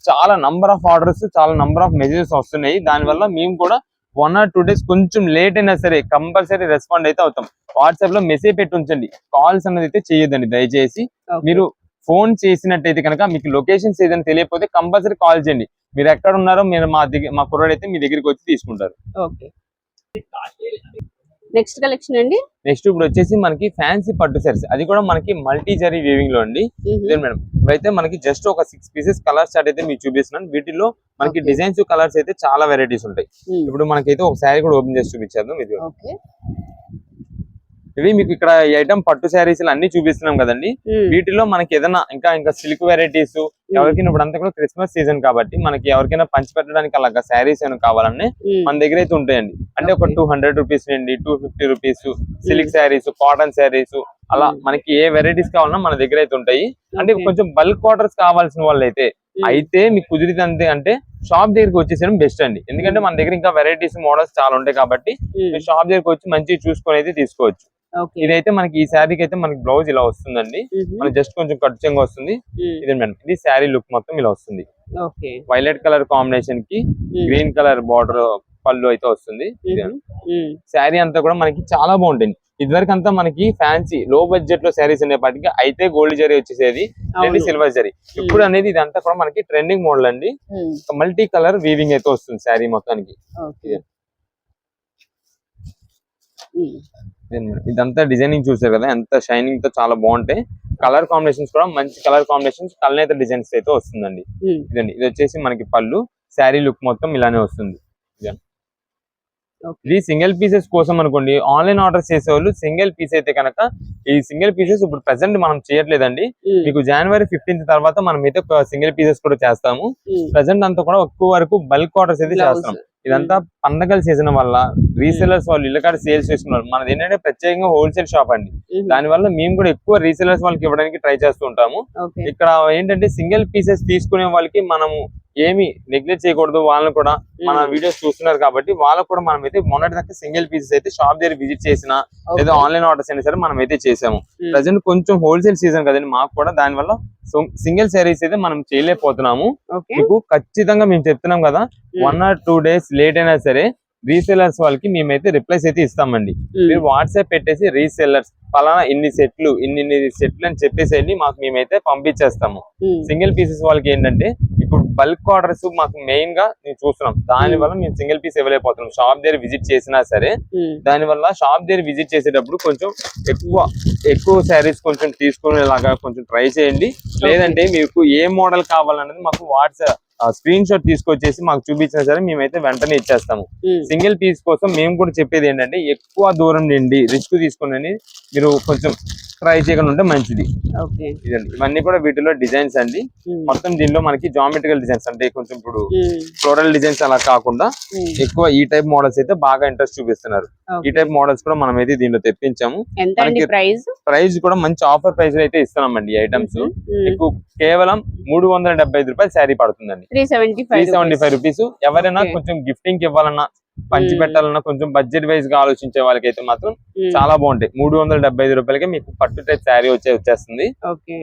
చాలా నంబర్ ఆఫ్ ఆర్డర్స్, చాలా నంబర్ ఆఫ్ మెసేజెస్ వస్తున్నాయి. దానివల్ల మేము కూడా 1 or 2 days కొంచెం లేట్ అయినా సరే కంపల్సరీ రెస్పాండ్ అయితే అవుతాం. వాట్సాప్ లో మెసేజ్ పెట్టి ఉంచండి, కాల్స్ అనేది అయితే చేయొద్దండి దయచేసి. మీరు ఫోన్ చేసినట్టయితే కనుక మీకు లొకేషన్స్ ఏదైనా తెలియకపోతే కంపల్సరీ కాల్ చేయండి. మీరు ఎక్కడ ఉన్నారో మీరు మా కుర్రాడు అయితే మీ దగ్గరికి వచ్చి తీసుకుంటారు. నెక్స్ట్ కలెక్షన్ అండి. నెక్స్ట్ ఇప్పుడు వచ్చేసి మనకి ఫ్యాన్సీ పట్టు సారీస్, అది కూడా మనకి మల్టీ జరీ వీవింగ్ లో అండి. ఇదే మేడం, ఇవైతే మనకి జస్ట్ ఒక 6 పీసెస్ కలర్ చార్ట్ అయితే మీకు చూపిస్తున్నాను. వీటిలో మనకి డిజైన్స్ కలర్స్ అయితే చాలా వెరైటీస్ ఉంటాయి. ఇప్పుడు మనకైతే ఒక శారీ కూడా ఓపెన్ చేసి చూపించేద్దాం. ఇది ఇవి మీకు ఇక్కడ ఈ ఐటమ్ పట్టు శారీస్ అన్ని చూపిస్తున్నాం కదండి. వీటిలో మనకి ఏదైనా ఇంకా సిల్క్ వెరైటీస్ ఎవరికైనా ఇప్పుడు అంతా కూడా క్రిస్మస్ సీజన్ కాబట్టి మనకి ఎవరికైనా పంచి పెట్టడానికి అలాగా శారీస్ ఏమైనా కావాలన్నా మన దగ్గర అయితే ఉంటాయండి. అంటే ఒక 200 రూపీస్ నుండి 250 rupees silk saris, cotton saris, అలా మనకి ఏ వెరైటీస్ కావాలన్నా మన దగ్గర అయితే ఉంటాయి. అంటే కొంచెం బల్క్ ఆర్డర్స్ కావాల్సిన వాళ్ళు అయితే మీకు కుదిరితే అంటే షాప్ దగ్గరికి వచ్చేసేయడం బెస్ట్ అండి. ఎందుకంటే మన దగ్గర ఇంకా వెరైటీస్ మోడల్స్ చాలా ఉంటాయి కాబట్టి మీరు షాప్ దగ్గరికి వచ్చి మంచిగా చూసుకొని అయితే తీసుకోవచ్చు. ఇదైతే మనకి ఈ శారీకి అయితే మనకి బ్లౌజ్ ఇలా వస్తుందండి. మనకి జస్ట్ కొంచెం కట్టుచంగా వస్తుంది. ఇది మేడం, ఇది శారీ లుక్ మొత్తం ఇలా వస్తుంది. వైలెట్ కలర్ కాంబినేషన్ కి గ్రీన్ కలర్ బార్డర్ పళ్ళు అయితే వస్తుంది. శారీ అంతా కూడా మనకి చాలా బాగుంటుంది. ఇదివరకు అంతా మనకి ఫ్యాన్సీ లో బడ్జెట్ లో శారీస్ అనేప్పటికీ అయితే గోల్డ్ జరీ వచ్చేసేది, సిల్వర్ జరీ. ఇప్పుడు అనేది ఇదంతా కూడా మనకి ట్రెండింగ్ మోడల్ అండి. మల్టీ కలర్ వీవింగ్ అయితే వస్తుంది శారీ మొత్తానికి. ఇదంతా డిజైనింగ్ చూసారు కదా, ఎంత షైనింగ్ తో చాలా బాగుంటాయి. కలర్ కాంబినేషన్స్ కూడా మంచి కలర్ కాంబినేషన్స్, కలనేత డిజైన్స్ అయితే వస్తుందండి. ఇదండి, ఇది వచ్చేసి మనకి పళ్ళు, శారీ లుక్ మొత్తం ఇలానే వస్తుంది. ఇది సింగిల్ పీసెస్ కోసం అనుకోండి, ఆన్లైన్ ఆర్డర్ చేసేవాళ్ళు సింగిల్ పీస్ అయితే కనుక ఈ సింగిల్ పీసెస్ ఇప్పుడు ప్రెసెంట్ మనం చేయట్లేదండి. మీకు జనవరి 15th తర్వాత మనం అయితే సింగిల్ పీసెస్ కూడా చేస్తాము. ప్రెసెంట్ అంతా కూడా ఎక్కువ వరకు బల్క్ ఆర్డర్స్ అయితే చేస్తాం. ఇదంతా పండగల సీజన్ వల్ల రీసెలర్స్ వాళ్ళు ఇళ్ళకాడ సేల్స్ చేసుకున్నారు. మనది ఏంటంటే ప్రత్యేకంగా హోల్సేల్ షాప్ అండి. దాని వల్ల మేము కూడా ఎక్కువ రీసెలర్స్ వాళ్ళకి ఇవ్వడానికి ట్రై చేస్తూ ఉంటాము. ఇక్కడ ఏంటంటే సింగిల్ పీసెస్ తీసుకునే వాళ్ళకి మనము ఏమి నెగ్లెక్ట్ చేయకూడదు. వాళ్ళని కూడా మన వీడియోస్ చూస్తున్నారు కాబట్టి వాళ్ళకు కూడా మనం అయితే మొన్నటి దాకా సింగిల్ పీసెస్ అయితే షాప్ దగ్గర విజిట్ చేసినా లేదా ఆన్లైన్ ఆర్డర్స్ అయినా సరే మనం అయితే చేసాము. ప్రజెంట్ కొంచెం హోల్సేల్ సీజన్ కదండి మాకు కూడా, దాని వల్ల సింగిల్ శారీస్ అయితే మనం చేయలేకపోతున్నాము. మీకు ఖచ్చితంగా మేము చెప్తున్నాం కదా, 1 or 2 days లేట్ అయినా సరే రీసెల్లర్స్ వాళ్ళకి మేమైతే రిప్లైస్ అయితే ఇస్తామండి. మీరు వాట్సాప్ పెట్టేసి రీసెల్లర్స్ పలానా ఇన్ని సెట్లు అని చెప్పేసి మాకు మేమైతే పంపించేస్తాము. సింగిల్ పీసెస్ వాళ్ళకి ఏంటంటే ఇప్పుడు బల్క్ ఆర్డర్స్ మాకు మెయిన్ గా మేము చూస్తున్నాం, దాని వల్ల మేము సింగిల్ పీస్ ఇవ్వలేకపోతున్నాం. షాప్ దగ్గర విజిట్ చేసినా సరే దాని వల్ల షాప్ దగ్గర విజిట్ చేసేటప్పుడు కొంచెం ఎక్కువ శారీస్ కొంచెం తీసుకునేలాగా కొంచెం ట్రై చేయండి. లేదంటే మీకు ఏ మోడల్ కావాలన్నది మాకు వాట్సాప్ స్క్రీన్ షాట్ తీసుకొచ్చేసి మాకు చూపించినా సరే మేమైతే వెంటనే ఇచ్చేస్తాము. సింగిల్ పీస్ కోసం మేము కూడా చెప్పేది ఏంటంటే ఎక్కువ దూరం నుండి రిస్క్ తీసుకుని మీరు కొంచెం ట్రై చేయకుండా ఉంటే మంచిది. ఇవన్నీ కూడా వీటిలో డిజైన్స్ అండి. మొత్తం దీనిలో మనకి జామెట్రికల్ డిజైన్స్ అంటే కొంచెం ఇప్పుడు ఫ్లోరల్ డిజైన్స్ అలా కాకుండా ఎక్కువ ఈ టైప్ మోడల్స్ అయితే బాగా ఇంట్రెస్ట్ చూపిస్తున్నారు. ఈ టైప్ మోడల్స్ కూడా మనం అయితే దీనిలో తెప్పించాము. ప్రైస్ కూడా మంచి ఆఫర్ ప్రైస్ అయితే ఇస్తున్నామండి. ఈ ఐటమ్స్ మీకు కేవలం 375 రూపాయలు శారీ పడుతుందండి. 375 రూపీస్. ఎవరైనా కొంచెం గిఫ్టింగ్ కి ఇవ్వాలన్నా పంచి పెట్టాలన్నా కొంచెం బడ్జెట్ వైజ్ గా ఆలోచించే వాళ్ళకైతే మాత్రం చాలా బాగుంటాయి. 375 రూపాయలకే మీకు పట్టు టైప్ శారీ వచ్చేస్తుంది.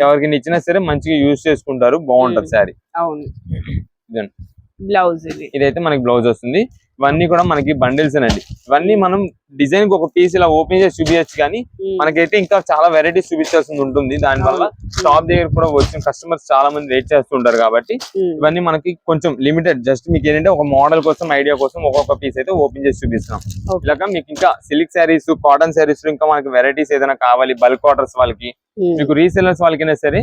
ఎవరికి ఇచ్చినా సరే మంచిగా యూజ్ చేసుకుంటారు, బాగుంటది శారీ. బ్లౌజ్ ఇదైతే మనకి బ్లౌజ్ వస్తుంది. ఇవన్నీ కూడా మనకి బండిల్స్ అండి. ఇవన్నీ మనం డిజైన్ కి ఒక పీస్ ఇలా ఓపెన్ చేసి చూపించచ్చు, కానీ మనకైతే ఇంకా చాలా వెరైటీస్ చూపించాల్సి ఉంటుంది. దాని వల్ల షాప్ దగ్గర కూడా వచ్చిన కస్టమర్స్ చాలా మంది వెయిట్ చేస్తుంటారు కాబట్టి ఇవన్నీ మనకి కొంచెం లిమిటెడ్. జస్ట్ మీకు ఏంటంటే ఒక మోడల్ కోసం, ఐడియా కోసం ఒక్కొక్క పీస్ అయితే ఓపెన్ చేసి చూపిస్తున్నాం. ఇలాగా మీకు ఇంకా సిల్క్ శారీస్, కాటన్ శారీస్ ఇంకా మనకి వెరైటీస్ ఏదైనా కావాలి బల్క్ ఆర్డర్స్ వాళ్ళకి, మీకు రీసెలర్స్ వాళ్ళకైనా సరే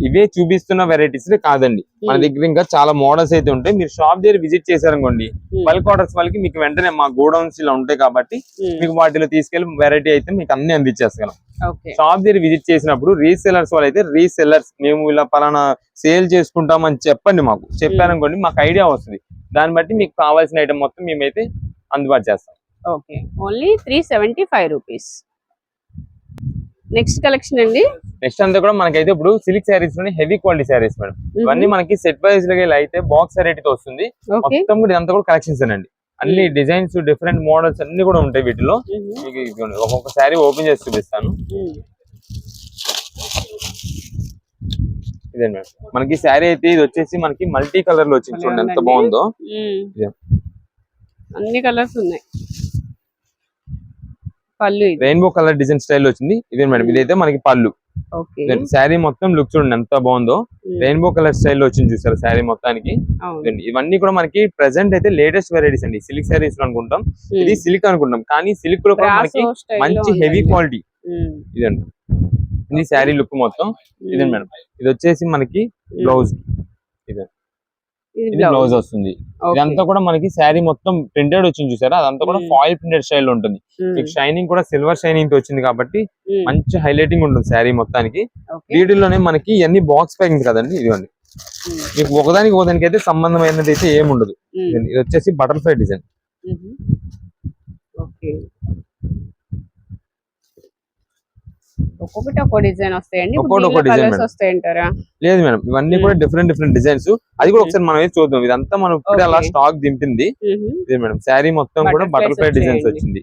ఇవే చూపిస్తున్న వెరైటీస్ కాదండి. మన దగ్గర ఇంకా చాలా మోడల్స్ అయితే ఉంటాయి. మీరు షాప్ దగ్గర విజిట్ చేశారనుకోండి, బల్క్ ఆర్డర్స్ వాళ్ళకి మీకు వెంటనే మా గోడౌన్స్ ఇలా ఉంటాయి కాబట్టి మీకు వాటిలో తీసుకెళ్లి వెరైటీ అయితే మీకు అన్ని అందించేస్తాం. షాప్ దగ్గర విజిట్ చేసినప్పుడు రీసెలర్స్ వాళ్ళు అయితే రీసెలర్స్ మేము ఇలా పలానా సేల్ చేసుకుంటామని చెప్పండి. మాకు చెప్పారనుకోండి, మాకు ఐడియా వస్తుంది. దాన్ని బట్టి మీకు కావాల్సిన ఐటమ్ మొత్తం మేమైతే అందుబాటు చేస్తాం. Only 375 rupees. నెక్స్ట్ కలెక్షన్ అండి. నెక్స్ట్ అంతా కూడా మనకైతే ఇప్పుడు సిల్క్ శారీస్ లోనే హెవీ క్వాలిటీ శారీస్ మేడం. ఇవన్నీ మనకి సెట్ వైజ్ లో అయితే బాక్స్ రేట్ తో వస్తుంది. మొత్తం కూడా ఇదంతా కూడా కలెక్షన్స్ అండి. అన్ని డిజైన్స్, డిఫరెంట్ మోడల్స్ అన్ని కూడా ఉంటాయి వీటిలో. మీకు ఒక్కొక్క శారీ ఓపెన్ చేసి చూపిస్తాను. ఇదే మేడం మనకి శారీ అయితే ఇది వచ్చేసి మనకి మల్టీ కలర్ లో వచ్చింది. చూడండి ఎంత బాగుందో. అన్ని కలర్స్ ఉన్నాయి. పళ్ళు రెయిన్బో కలర్ డిజైన్ స్టైల్ వచ్చింది. ఇదే మేడం, ఇదైతే మనకి పళ్ళు. శారీ మొత్తం లుక్ చూడండి ఎంత బాగుందో. రెయిన్బో కలర్ స్టైల్ వచ్చింది చూసారు శారీ మొత్తానికి. అవును. ఇవన్నీ కూడా మనకి ప్రెసెంట్ అయితే లేటెస్ట్ వెరైటీస్ అండి. సిల్క్ శారీస్ అనుకుంటాం, ఇది సిల్క్ అనుకుంటాం, కానీ సిల్క్ లో కూడా మనకి మంచి హెవీ క్వాలిటీ ఇదండి. ఇది శారీ లుక్ మొత్తం ఇదండి మేడం. ఇది వచ్చేసి మనకి బ్లౌజ్, ఇదండి ఇది బ్లౌజ్ వస్తుంది. ఇదంతా కూడా మనకి శారీ మొత్తం ప్రింటెడ్ వచ్చింది చూసారా, అదంతా కూడా ఫాయిల్ ప్రింటెడ్ స్టైల్ ఉంటుంది. మీకు షైనింగ్ కూడా సిల్వర్ షైనింగ్ తో వచ్చింది కాబట్టి మంచి హైలైటింగ్ ఉంటుంది శారీ మొత్తానికి. వీటిలోనే మనకి ఇవన్నీ బాక్స్ ప్యాకింగ్ కదండి, ఇదిగోండి. మీకు ఒకదానికి అయితే సంబంధమైనది అయితే ఏముండదు. ఇది వచ్చేసి బటర్ఫ్లై డిజైన్. ఒక్కొక్కటి ఒక్కో డిజైన్ వస్తాయండి, ఒక్కొక్క డిజైన్ వస్తాయంటారా? లేదు మేడం, ఇవన్నీ కూడా డిఫరెంట్ డిజైన్స్. అది కూడా ఒకసారి మనం చూద్దాం. ఇదంతా మనం ఇప్పుడు అలా స్టాక్ దింపింది. ఇది మేడం శారీ మొత్తం కూడా బటర్ఫ్లై డిజైన్స్ వచ్చింది.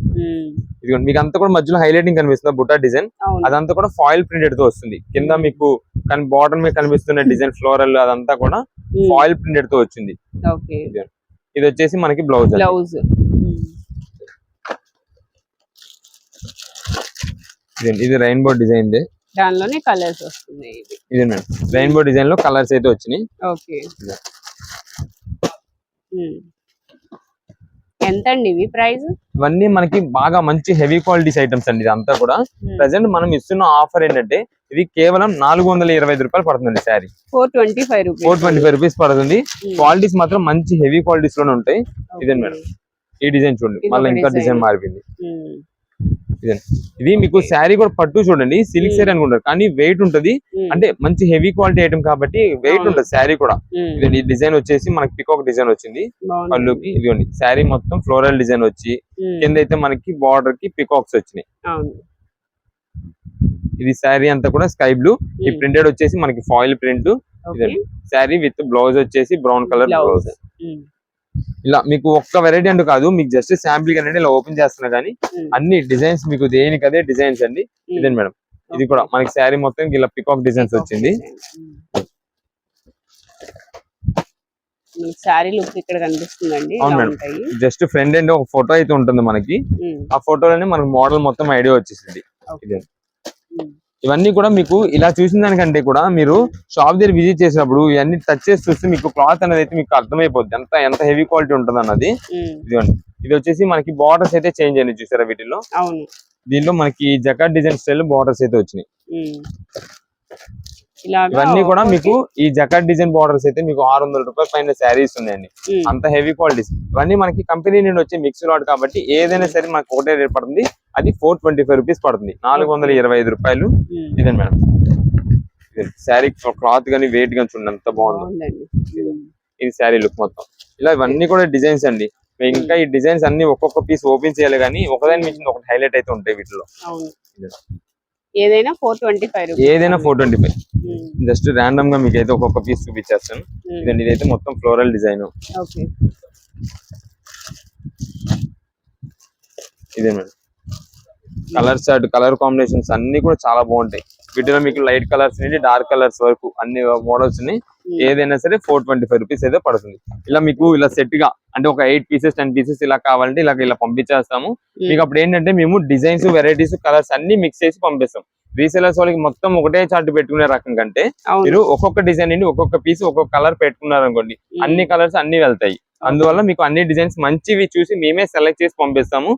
ఇదిగోండి మీకు అంతా కూడా మధ్యలో హైలైటింగ్ కనిపిస్తుంది బుట్టా డిజైన్. అదంతా కూడా ఫాయిల్ ప్రింటెడ్ తో వస్తుంది. కింద మీకు బార్డర్ మీద కనిపిస్తున్న డిజైన్ ఫ్లోరల్ అదంతా కూడా ఫాయిల్ ప్రింటెడ్ తో వచ్చింది. ఇది వచ్చేసి మనకి బ్లౌజ్. ఇది రెయిన్బో డిజైన్, దానిలోనే కలర్స్ వస్తున్నాయి. ఇది మేడం రెయిన్బో డిజైన్ లో కలర్స్ అయితే వచ్చినాయి. ఎంత అండి ఇవి ప్రైస్? ఇవన్నీ మనకి బాగా మంచి హెవీ క్వాలిటీస్ ఐటమ్స్ అండి. ఇదంతా కూడా ప్రెసెంట్ మనం ఇస్తున్న ఆఫర్ ఏంటంటే ఇది కేవలం 425 రూపాయలు పడుతుంది శారీ. 425 రూపీస్ పడుతుంది. క్వాలిటీస్ మాత్రం మంచి హెవీ క్వాలిటీస్ లోనే ఉంటాయి. ఇదే మేడం ఈ డిజైన్ చూడండి, మళ్ళీ ఇంకా డిజైన్ మారిపోయింది. ఇది మీకు శారీ కూడా పట్టు చూడండి, సిల్క్ శారీ అనుకుంటారు కానీ వెయిట్ ఉంటది. అంటే మంచి హెవీ క్వాలిటీ ఐటమ్ కాబట్టి వెయిట్ ఉంటది శారీ కూడా. ఈ డిజైన్ వచ్చేసి మనకి పికాక్ డిజైన్ వచ్చింది పళ్ళుకి. ఇదిగోండి శారీ మొత్తం ఫ్లోరల్ డిజైన్ వచ్చి కింద అయితే మనకి బార్డర్ కి పికాక్స్ వచ్చినాయి. ఇది శారీ అంతా కూడా స్కై బ్లూ. ఈ ప్రింటెడ్ వచ్చేసి మనకి foil print. Sari with blouse వచ్చేసి బ్రౌన్ కలర్ బ్లౌజ్. ఇలా మీకు ఒక్క వెరైటీ అంటూ కాదు, మీకు జస్ట్ శాంపిల్ అనేది ఇలా ఓపెన్ చేస్తున్నా కానీ అన్ని డిజైన్స్ మీకు దేనికి అదే డిజైన్స్ అండి. ఇదేంటి మేడం, ఇది కూడా మనకి శారీ మొత్తం ఇలా పికాక్ డిజైన్స్ వచ్చింది. శారీ లుక్ ఇక్కడ కనిపిస్తుందండి. అవును మేడం, జస్ట్ ఫ్రంట్ ఎండ్ ఒక ఫోటో అయితే ఉంటుంది మనకి. ఆ ఫోటోలోనే మనకి మోడల్ మొత్తం ఐడియా వచ్చేసింది. ఇవన్నీ కూడా మీకు ఇలా చూసిన దానికంటే కూడా మీరు షాప్ దగ్గర విజిట్ చేసినప్పుడు ఇవన్నీ టచ్ చేసి చూస్తే మీకు క్లాత్ అనేది అయితే మీకు అర్థమైపోద్ది ఎంత హెవీ క్వాలిటీ ఉంటుంది అన్నది. ఇదిగోండి ఇది వచ్చేసి మనకి బార్డర్స్ అయితే చేంజ్ అయినాయి చూసారా వీటిలో. దీనిలో మనకి జకార్డ్ డిజైన్ స్టైల్ బార్డర్స్ అయితే వచ్చినాయి. ఇవన్నీ కూడా మీకు ఈ జకార్డ్ డిజైన్ బార్డర్స్ అయితే మీకు 600 రూపాయల పైన శారీస్ ఉన్నాయండి. అంత హెవీ క్వాలిటీస్. ఇవన్నీ మనకి కంపెనీ నుండి వచ్చే మిక్స్ లాట్ కాబట్టి ఏదైనా సరే మనకి ఒకటే రేట్ పడుతుంది. అది 425 రూపీస్ పడుతుంది, 425 రూపాయలు. ఇదే మేడం శారీ క్లాత్ గానీ వెయిట్ గానీ చూడండి ఎంత బాగుంది. ఇది శారీ లుక్ మొత్తం ఇలా ఇవన్నీ కూడా డిజైన్స్ అండి. ఇంకా ఈ డిజైన్స్ అన్ని ఒక్కొక్క పీస్ ఓపెన్ చేయాలి కానీ ఒకదాని మించి ఒకటి హైలైట్ అయితే ఉంటాయి వీటిలో. ఏదైనా 425. ఏదైనా 425. జస్ట్ ర్యాండమ్ గా మీకు అయితే ఒక్కొక్క పీస్ చూపించేస్తాను. ఇదండి ఇదైతే మొత్తం ఫ్లోరల్ డిజైన్. ఇదే మేడం కలర్స్ కలర్ కాంబినేషన్స్ అన్ని కూడా చాలా బాగుంటాయి. వీటిలో మీకు లైట్ కలర్స్ నుండి డార్క్ కలర్స్ వరకు అన్ని మోడల్స్ ని ఏదైనా సరే 425 రూపీస్ అయితే పడుతుంది. ఇలా మీకు ఇలా సెట్ గా అంటే ఒక 8 పీసెస్ 10 పీసెస్ ఇలా కావాలంటే ఇలా పంపించేస్తాము. మీకు అప్పుడు ఏంటంటే మేము డిజైన్స్ వెరైటీస్ కలర్స్ అన్ని మిక్స్ చేసి పంపిస్తాం. రీసెలర్స్ వాళ్ళకి మొత్తం ఒకటే చార్ట్ పెట్టుకునే రకం కంటే మీరు ఒక్కొక్క డిజైన్ నుండి ఒక్కొక్క పీస్ ఒక్కొక్క కలర్ పెట్టుకున్నారు అనుకోండి, అన్ని కలర్స్ అన్ని వెళ్తాయి. అందువల్ల మీకు అన్ని డిజైన్స్ మంచివి చూసి మేమే సెలెక్ట్ చేసి పంపిస్తాము.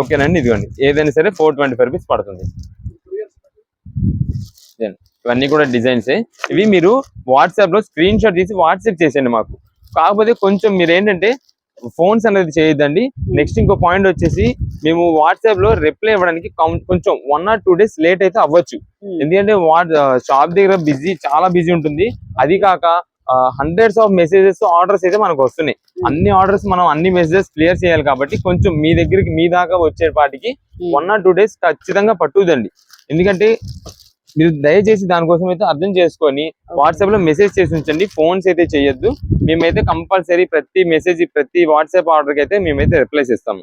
ఓకేనండి. ఇదిగోండి ఏదైనా సరే 425 రూపీస్ పడుతుంది. ఇవన్నీ కూడా డిజైన్స్. ఇవి మీరు వాట్సాప్ లో స్క్రీన్ షాట్ తీసి వాట్సాప్ చేసేయండి మాకు. కాకపోతే కొంచెం మీరు ఏంటంటే ఫోన్స్ అనేది చేయొద్దండి. నెక్స్ట్ ఇంకో పాయింట్ వచ్చేసి మేము వాట్సాప్ లో రిప్లై ఇవ్వడానికి కొంచెం 1 or 2 days లేట్ అయితే అవ్వచ్చు. ఎందుకంటే షాప్ దగ్గర చాలా బిజీ ఉంటుంది. అది కాక హండ్రెడ్స్ ఆఫ్ మెసేజెస్ ఆర్డర్స్ అయితే మనకు వస్తున్నాయి. అన్ని ఆర్డర్స్ మనం అన్ని మెసేజెస్ క్లియర్ చేయాలి కాబట్టి కొంచెం మీ దగ్గరికి మీ దాకా వచ్చేపాటికి 1 or 2 days ఖచ్చితంగా పట్టుదండి. ఎందుకంటే మీరు దయచేసి దానికోసం అయితే అర్థం చేసుకొని వాట్సాప్ లో మెసేజ్ చేసి ఉంచండి. ఫోన్స్ అయితే చేయొద్దు. మేమైతే కంపల్సరీ ప్రతి మెసేజ్ ప్రతి వాట్సాప్ ఆర్డర్ కి అయితే మేమైతే రిప్లై చేస్తాము.